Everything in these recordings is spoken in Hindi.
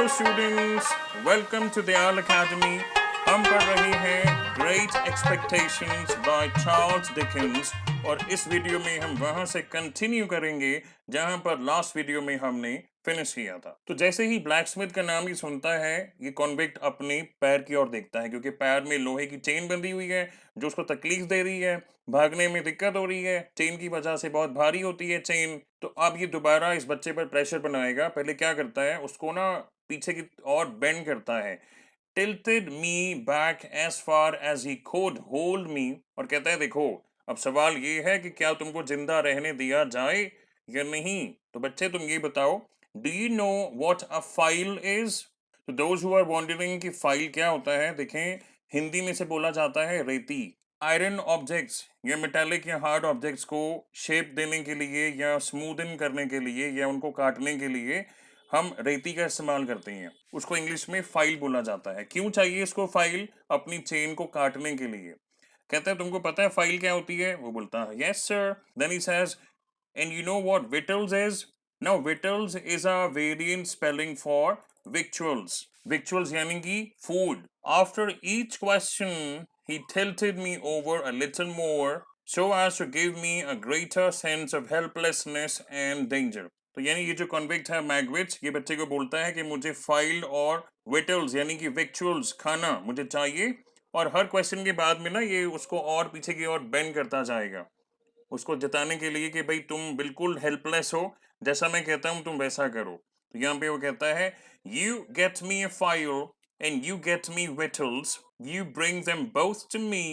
Hello students, welcome to the all academy. हम पढ़ रहे हैं great expectations by Charles Dickens और इस वीडियो में हम वहां से कंटिन्यू करेंगे जहां पर लास्ट वीडियो में हमने फिनिश किया था। तो जैसे ही ब्लैकस्मिथ का नाम ही सुनता है, ये कॉन्विक्ट अपने पैर की ओर देखता है क्योंकि पैर में लोहे की चेन बंधी हुई है जो उसको तकलीफ दे रही है, भागने में दिक्कत हो रही है, चेन की वजह से बहुत भारी होती है चेन। तो अब ये दोबारा इस बच्चे पर प्रेशर बनाएगा। पहले क्या करता है, उसको ना पीछे की ओर बेंड करता है, tilted me back as far as he could hold me, और कहता है देखो अब सवाल ये है कि क्या तुमको जिंदा रहने दिया जाए या नहीं। तो बच्चे तुम ये बताओ, do you know what a file is? तो दोज हु आर वॉन्डरिंग कि फाइल क्या होता है, देखें हिंदी में से बोला जाता है रेती। आयरन ऑब्जेक्ट्स या मेटालिक या हार्ड ऑब्जेक्ट्स को शेप देने के लिए या स्मूदन करने के लिए या उनको काटने के लिए हम रेती का इस्तेमाल करते हैं। उसको इंग्लिश में फाइल बोला जाता है। क्यों चाहिए इसको फाइल? अपनी चेन को काटने के लिए। कहता है तुमको पता है फाइल क्या होती है? वो बोलता है yes sir. Then he says, and you know what vittles is? Now vittles is a variant spelling for victuals. Victuals यानी कि food. After each question he tilted me over a little more so as to give me a greater sense of helplessness and danger. तो यानी ये जो कॉन्विक्ट है मैगविच, ये बच्चे को बोलता है कि मुझे फाइल्ड और विटल्स यानी कि विक्चुअल्स खाना मुझे चाहिए, और हर क्वेश्चन के बाद में ना ये उसको और पीछे की ओर बेंड करता जाएगा, उसको जताने के लिए कि भाई तुम बिल्कुल हेल्पलेस हो, जैसा मैं कहता हूं तुम वैसा करो। तो यहाँ पे वो कहता है, you get me a file and you get me vittles, you bring them both to me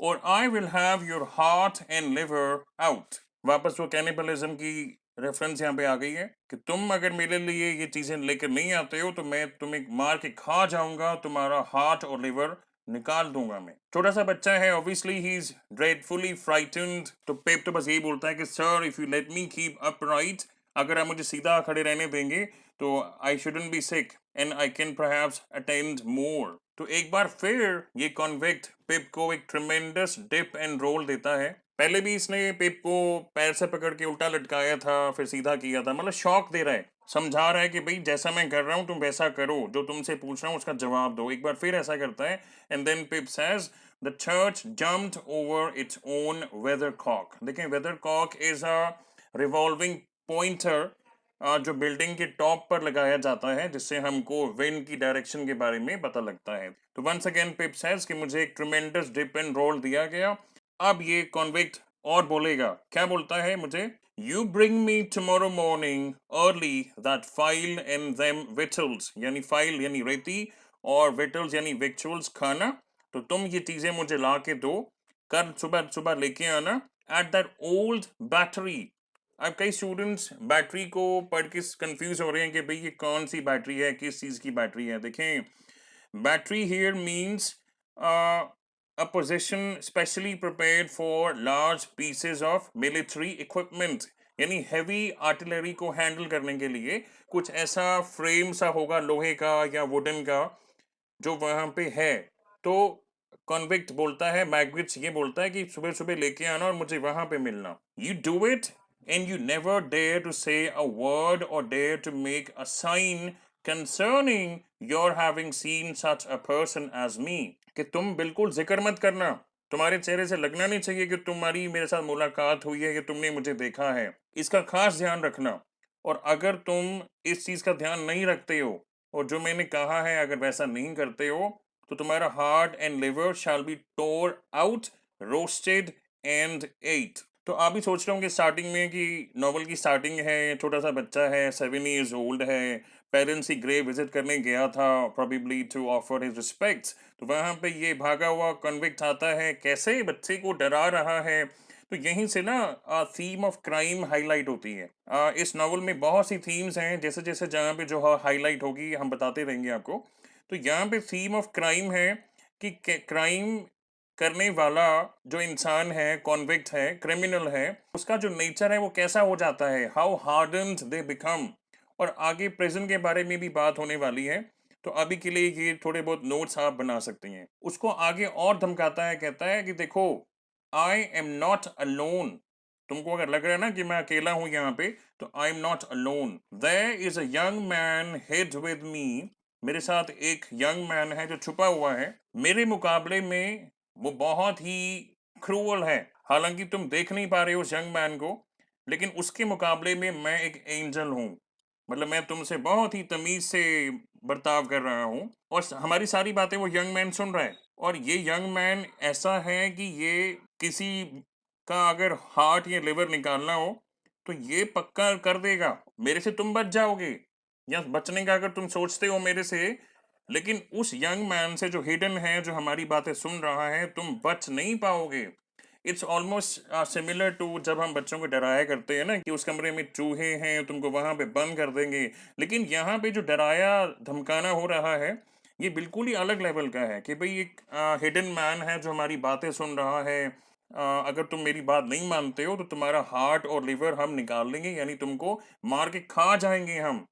और I will have your heart and liver out. वापस वो कैनिबलिज्म की रेफरेंस यहाँ पे आ गई है कि तुम अगर मेरे लिए ये चीजें लेकर नहीं आते हो तो मैं तुम्हें मार के खा जाऊंगा, तुम्हारा हार्ट और लिवर निकाल दूंगा मैं। छोटा सा बच्चा है, obviously he is dreadfully frightened. तो पेप तो बस यही बोलता है कि sir if you let me keep upright, अगर आप मुझे सीधा खड़े रहने देंगे तो I shouldn't be sick and I can perhaps attend more. तो एक बार फिर ये कॉन्विक्ट पेप को एक ट्रेमेंडस डिप एंड रोल देता है। पहले भी इसने पेप को पैर से पकड़ के उल्टा लटकाया था, फिर सीधा किया था, मतलब शॉक दे रहा है, समझा रहा है कि भाई जैसा मैं कर रहा हूं तुम वैसा करो, जो तुमसे पूछ रहा हूं उसका जवाब दो। एक बार फिर ऐसा करता है and then Pip says, the church jumped over its own weathercock. देखें weathercock is a revolving pointer जो बिल्डिंग के टॉप पर लगाया जाता है जिससे हमको विंड की डायरेक्शन के बारे में पता लगता है। तो वंस अगेन पिप सेज कि मुझे एक ट्रेमेंडस डिप एंड रोल दिया गया। अब ये कॉन्विक्ट और बोलेगा, क्या बोलता है मुझे, You bring me tomorrow morning early that file and them victuals, यानी फाइल यानी रेती और victuals यानी victuals खाना। तो तुम ये चीजें मुझे ला के दो, कल सुबह सुबह लेके आना at that old battery। अब कई स्टूडेंट्स बैटरी को पढ़ के कंफ्यूज हो रहे हैं कि भाई ये कौन सी बैटरी है, किस चीज की बैटरी है। देखें battery here means a position specially prepared for large pieces of military equipment, यानी हैवी आर्टिलरी को हैंडल करने के लिए कुछ ऐसा फ्रेम सा होगा लोहे का या वुडन का जो वहां पे है। तो कॉन्विक्ट बोलता है, मैग्विट्स ये बोलता है कि सुबह सुबह लेके आना और मुझे वहां पे मिलना। You do it and you never dare to say a word और dare to make a sign concerning your having seen such a person as me, कि तुम बिल्कुल जिक्र मत करना, तुम्हारे चेहरे से लगना नहीं चाहिए कि तुम्हारी मेरे साथ मुलाकात हुई है, कि तुमने मुझे देखा है। इसका खास ध्यान रखना, और अगर तुम इस चीज का ध्यान नहीं रखते हो और जो मैंने कहा है अगर वैसा नहीं करते हो तो तुम्हारा heart and liver shall be tore out, roasted and ate. तो आप भी सोच रहे होंगे स्टार्टिंग में कि नॉवल की स्टार्टिंग है, छोटा सा बच्चा है, 7 years ओल्ड है, पेरेंट्स की ग्रेव विजिट करने गया था probably to offer his respects. तो वहां पे ये भागा हुआ कन्विक्ट आता है, कैसे बच्चे को डरा रहा है। तो यहीं से ना थीम ऑफ क्राइम हाईलाइट होती है। इस नॉवल में बहुत सी थीम्स हैं, जैसे जैसे जहाँ पे जो हाईलाइट होगी हम बताते रहेंगे आपको। तो यहाँ पे थीम ऑफ क्राइम है कि क्राइम करने वाला जो इंसान है, कॉन्विक्ट है, क्रिमिनल है, उसका जो नेचर है वो कैसा हो जाता है, हाउ हार्डन्ड दे बिकम। और आगे प्रेजेंट के बारे में भी बात होने वाली है। तो अभी के लिए ये थोड़े बहुत नोट्स आप बना सकते हैं। उसको आगे और धमकाता है, कहता है कि देखो आई एम नॉट अलोन, तुमको अगर लग रहा है ना कि मैं अकेला हूं यहाँ पे, तो I am not alone, there is a young man hid with me मेरे साथ एक यंग मैन है जो छुपा हुआ है, मेरे मुकाबले में वो बहुत ही क्रूअल है। हालांकि तुम देख नहीं पा रहे हो उस यंग मैन को, लेकिन उसके मुकाबले में मैं एक एंजल हूँ। मतलब मैं तुमसे बहुत ही तमीज से बर्ताव कर रहा हूँ, और हमारी सारी बातें वो यंग मैन सुन रहा है। और ये यंग मैन ऐसा है कि ये किसी का अगर हार्ट या लिवर निकालना हो तो ये पक्का कर देगा। मेरे से तुम बच जाओगे, या बचने का अगर तुम सोचते हो मेरे से, लेकिन उस यंग मैन से जो हिडन है, जो हमारी बातें सुन रहा है, तुम बच नहीं पाओगे। इट्स ऑलमोस्ट सिमिलर टू जब हम बच्चों को डराया करते हैं ना, कि उस कमरे में चूहे हैं, तुमको वहां पे बंद कर देंगे। लेकिन यहाँ पे जो डराया धमकाना हो रहा है, ये बिल्कुल ही अलग लेवल का है कि भाई एक हिडन मैन है जो हमारी बातें सुन रहा है। अगर तुम मेरी बात नहीं मानते हो तो तुम्हारा हार्ट और लिवर हम निकाल लेंगे, यानी तुमको मार के खा जाएंगे हम।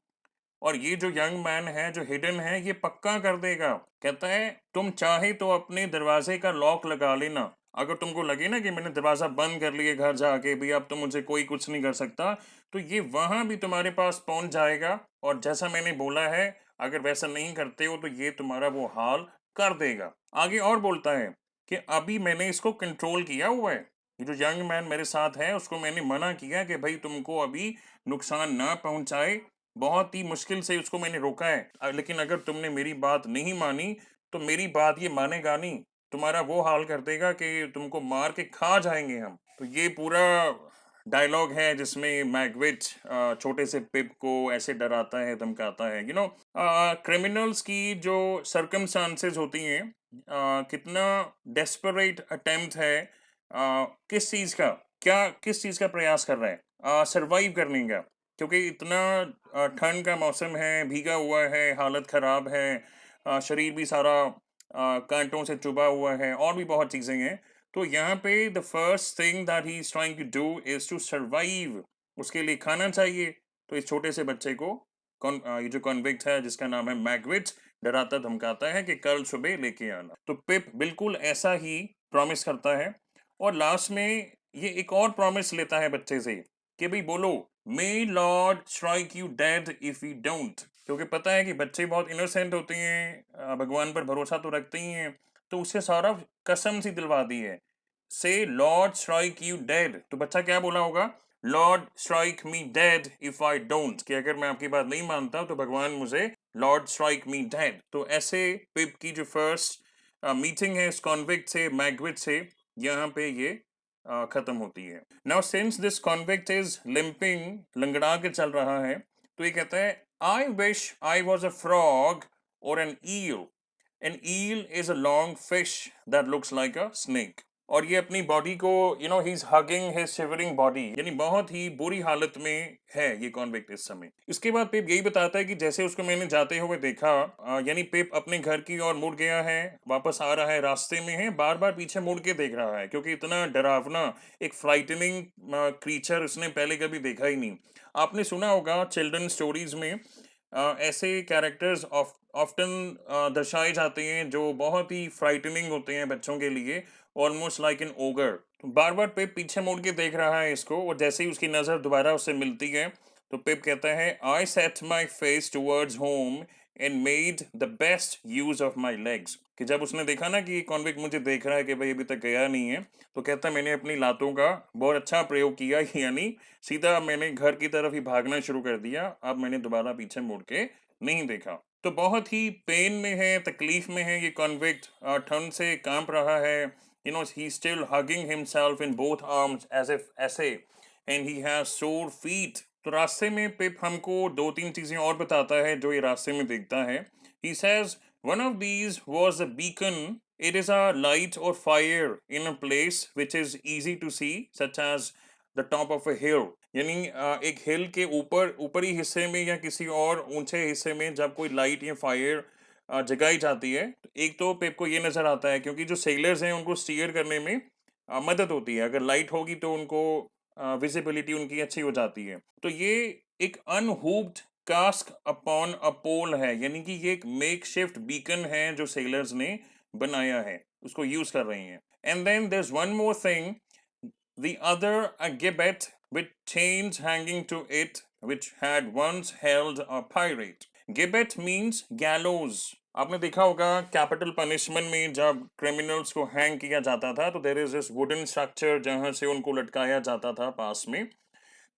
और ये जो यंग मैन है, जो हिडन है, ये पक्का कर देगा। कहता है तुम चाहे तो अपने दरवाजे का लॉक लगा लेना, अगर तुमको लगे ना कि मैंने दरवाजा बंद कर लिए घर जाके, भी अब तो मुझे कोई कुछ नहीं कर सकता, तो ये वहां भी तुम्हारे पास पहुंच जाएगा। और जैसा मैंने बोला है, अगर वैसा नहीं करते हो तो ये तुम्हारा वो हाल कर देगा। आगे और बोलता है कि अभी मैंने इसको कंट्रोल किया हुआ है। ये जो यंग मैन मेरे साथ है, उसको मैंने मना किया कि भाई तुमको अभी नुकसान ना पहुंचाए। बहुत ही मुश्किल से उसको मैंने रोका है। लेकिन अगर तुमने मेरी बात नहीं मानी तो मेरी बात ये मानेगा नहीं, तुम्हारा वो हाल कर देगा कि तुमको मार के खा जाएंगे हम। तो ये पूरा डायलॉग है जिसमें मैगविच छोटे से पिप को ऐसे डराता है, धमकाता है। क्रिमिनल्स की जो सर्कमस्टांसेस होती हैं, कितना डेस्परेट अटेम्प्ट है, किस चीज़ का, क्या किस चीज़ का प्रयास कर रहे हैं, सरवाइव करने का। क्योंकि इतना ठंड का मौसम है, भीगा हुआ है, हालत ख़राब है, शरीर भी सारा कांटों से चुभा हुआ है, और भी बहुत चीज़ें हैं। तो यहाँ पे the first thing that he is trying to do is to survive. उसके लिए खाना चाहिए। तो इस छोटे से बच्चे को ये जो कॉन्विक्ट है जिसका नाम है मैगविच, डराता धमकाता है कि कल सुबह लेके आना। तो पिप बिल्कुल ऐसा ही प्रॉमिस करता है। और लास्ट में ये एक और प्रॉमिस लेता है बच्चे से कि भाई बोलो, may lord strike you dead if you don't. क्योंकि पता है कि बच्चे बहुत इनोसेंट होते हैं, भगवान पर भरोसा तो रखते ही हैं। तो उससे सारा कसम सी दिलवा दी है, से लॉर्ड स्ट्राइक यू डेड। तो बच्चा क्या बोला होगा? Lord strike me dead if I don't, कि अगर मैं आपकी बात नहीं मानता तो भगवान मुझे लॉर्ड स्ट्राइक मी डेड। तो ऐसे पिप की जो फर्स्ट मीटिंग है इस कॉन्विक्ट से, मैगविट से, यहाँ पे ये खत्म होती है। Now since this convict is limping, लंगड़ा के चल रहा है, तो ये कहता है I wish I was a frog और N eel. An eel is a long fish that looks like a snake. और ये अपनी बॉडी को, he is hugging his shivering body, यानी बहुत ही बुरी हालत में है ये कॉन्विक्ट इस समय। इसके बाद पेप यही बताता है कि जैसे उसको मैंने जाते हुए देखा, यानी पेप अपने घर की ओर मुड़ गया है, वापस आ रहा है, रास्ते में है, बार बार पीछे मुड़ के देख रहा है, क्योंकि इतना डरावना एक फ्राइटनिंग क्रीचर उसने पहले कभी देखा ही नहीं। आपने सुना होगा चिल्ड्रन स्टोरीज में ऐसे कैरेक्टर्स ऑफ्टन दर्शाए जाते हैं जो बहुत ही फ्राइटनिंग होते हैं बच्चों के लिए, ऑलमोस्ट लाइक एन ओगर। तो बार बार पेप पीछे मुड़ के देख रहा है इसको, और जैसे ही उसकी नज़र दोबारा उससे मिलती है तो पेप कहता है I set my face towards home and made the best use of my legs. कि जब उसने देखा ना कि कॉन्विक्ट मुझे देख रहा है कि भाई अभी तक गया नहीं है, तो कहता है मैंने अपनी लातों का बहुत अच्छा प्रयोग किया, यानी सीधा मैंने घर की तरफ ही भागना शुरू कर दिया। अब मैंने दोबारा पीछे मुड़ के नहीं देखा। तो बहुत ही पेन में है, तकलीफ में है ये कॉन्विक्ट, ठंड से कांप रहा है। He still hugging himself in both arms as if ऐसे, and he has sore feet. तो रास्ते में पिप हमको दो तीन चीजें और बताता है जो ये रास्ते में देखता है। He says one of these was a beacon, it is a light or fire in a place which is easy to see such as the top of a hill। यानी एक हिल के ऊपर, ऊपरी हिस्से में या किसी और ऊंचे हिस्से में जब कोई लाइट या फायर जगाई जाती है, तो एक तो पेप को ये नजर आता है, क्योंकि जो सेलर्स हैं उनको स्टीयर करने में मदद होती है। अगर लाइट होगी तो उनको विजिबिलिटी उनकी अच्छी हो जाती है। तो ये एक अनहूप्ड कास्ट अपॉन अ पोल है, यानी कि ये एक मेक शिफ्ट बीकन है जो सेलर्स ने बनाया है, उसको यूज कर रहे हैं। And then there is one more thing, the other a gibbet with chains hanging to it, which had once held a pirate। Gibbet means gallows. आपने देखा होगा कैपिटल पनिशमेंट में जब क्रिमिनल्स को हैंग किया जाता था तो there is this wooden structure जहां से उनको लटकाया जाता था पास में।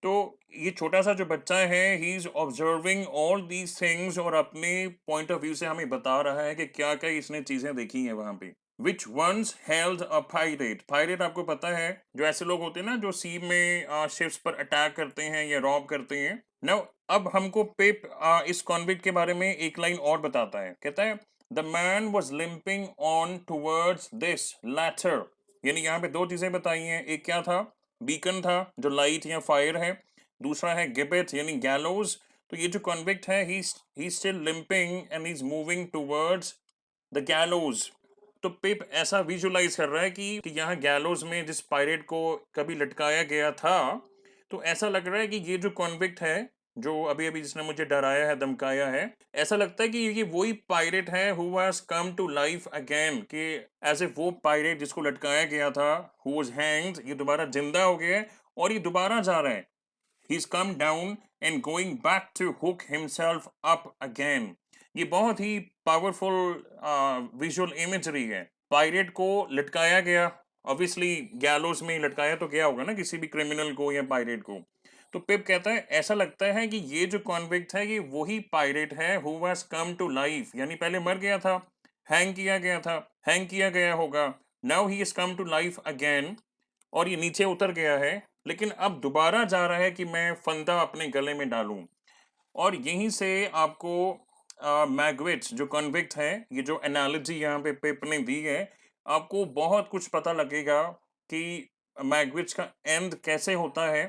तो ये छोटा सा जो बच्चा है he is observing all these things और अपने पॉइंट ऑफ व्यू से हमें बता रहा है कि क्या क्या इसने चीजें देखी हैं वहां पे। Which once held a pirate. Pirate आपको पता है जो ऐसे लोग होते हैं ना जो सी में शिप्स पर अटैक करते हैं या रॉब करते हैं। नाउ अब हमको पिप इस कॉन्विक्ट के बारे में एक लाइन और बताता है, कहता है the man was limping on towards this latter. यानी यहाँ पे दो चीजें बताई हैं, एक क्या था, बीकन था जो लाइट या फायर है, दूसरा है गिबेट यानी गैलोज। तो ये जो कॉन्विक्ट है he still limping and he is moving towards the गैलोज। तो पिप ऐसा विजुलाइज कर रहा है कि यहाँ गैलोज में जिस पायरेट को कभी लटकाया गया था, तो ऐसा लग रहा है कि ये जो कॉन्विक्ट है जो अभी अभी जिसने मुझे डराया है धमकाया है, ऐसा लगता है कि ये वही पायरेट है who has come to life again, कि एज ए वो पायरेट जिसको लटकाया गया था हु वाज हैंग्ड, ये दोबारा जिंदा हो गया है और ये दोबारा जा रहा है। He's come down and going back to hook himself up again. ये बहुत ही पावरफुल विजुअल इमेजरी है। पायरेट को लटकाया गया, ऑब्वियसली गैलोस में लटकाया तो गया होगा ना किसी भी क्रिमिनल को या पायरेट को। तो पिप कहता है ऐसा लगता है कि ये जो कॉन्विक्ट है ये वही पायरेट है who has come to life, यानी पहले मर गया था, हैंग किया गया था, हैंग किया गया होगा, now he is come to life again और ये नीचे उतर गया है, लेकिन अब दोबारा जा रहा है कि मैं फंदा अपने गले में डालूं। और यहीं से आपको मैग्विच जो कन्विक्ट है, ये जो एनालॉजी यहाँ पे पिप ने दी है, आपको बहुत कुछ पता लगेगा कि मैग्विच का एंड कैसे होता है।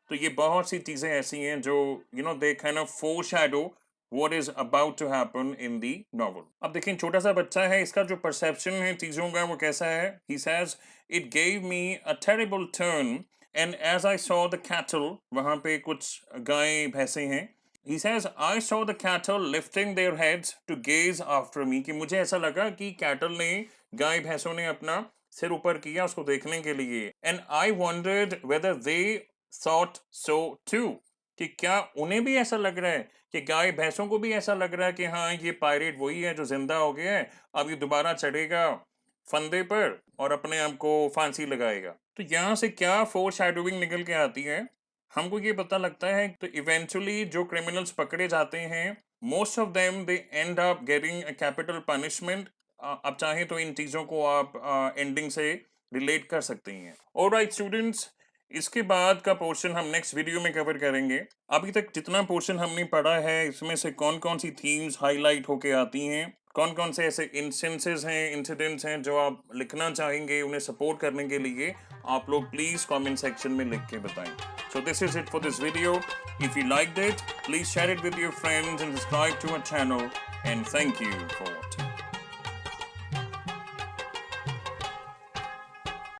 तो ये बहुत सी चीजें ऐसी हैं जो they kind of foreshadow what is about to happen in the novel. अब देखिए छोटा सा बच्चा है, इसका जो परसेप्शन है चीजों का वो कैसा है। He says it gave me a terrible turn and as I saw the cattle, वहां पे कुछ गाय भैंसे हैं। He says I saw the cattle lifting their heads to gaze after me, कि मुझे ऐसा लगा कि कैटल ने, गाय भैंसों ने अपना सिर ऊपर किया उसको देखने के लिए। And I wondered whether they thought so too, कि क्या उन्हें भी ऐसा लग रहा है, कि गाय भैंसों को भी ऐसा लग रहा है कि हाँ ये पायरेट वही है जो जिंदा हो गया है, अब ये दोबारा चढ़ेगा फंदे पर और अपने आप को फांसी लगाएगा। तो यहाँ से क्या फोर शैडोइंग निकल के आती है, हमको ये पता लगता है तो इवेंचुअली जो क्रिमिनल्स पकड़े जाते हैं most of them they and up getting a capital punishment. अब चाहे तो इन चीज़ों को आप एंडिंग से रिलेट कर सकते हैं। ऑलराइट स्टूडेंट्स, इसके बाद का पोर्शन हम नेक्स्ट वीडियो में कवर करेंगे। अभी तक जितना पोर्शन हमने पढ़ा है इसमें से कौन कौन सी थीम्स हाईलाइट होके आती हैं, कौन कौन से ऐसे इंस्टेंसेस हैं, इंसिडेंट्स हैं जो आप लिखना चाहेंगे उन्हें सपोर्ट करने के लिए, आप लोग प्लीज़ कमेंट सेक्शन में लिख के बताएं। So this is it for this video. If you liked it please share it with your friends and subscribe to our channel and thank you for watching.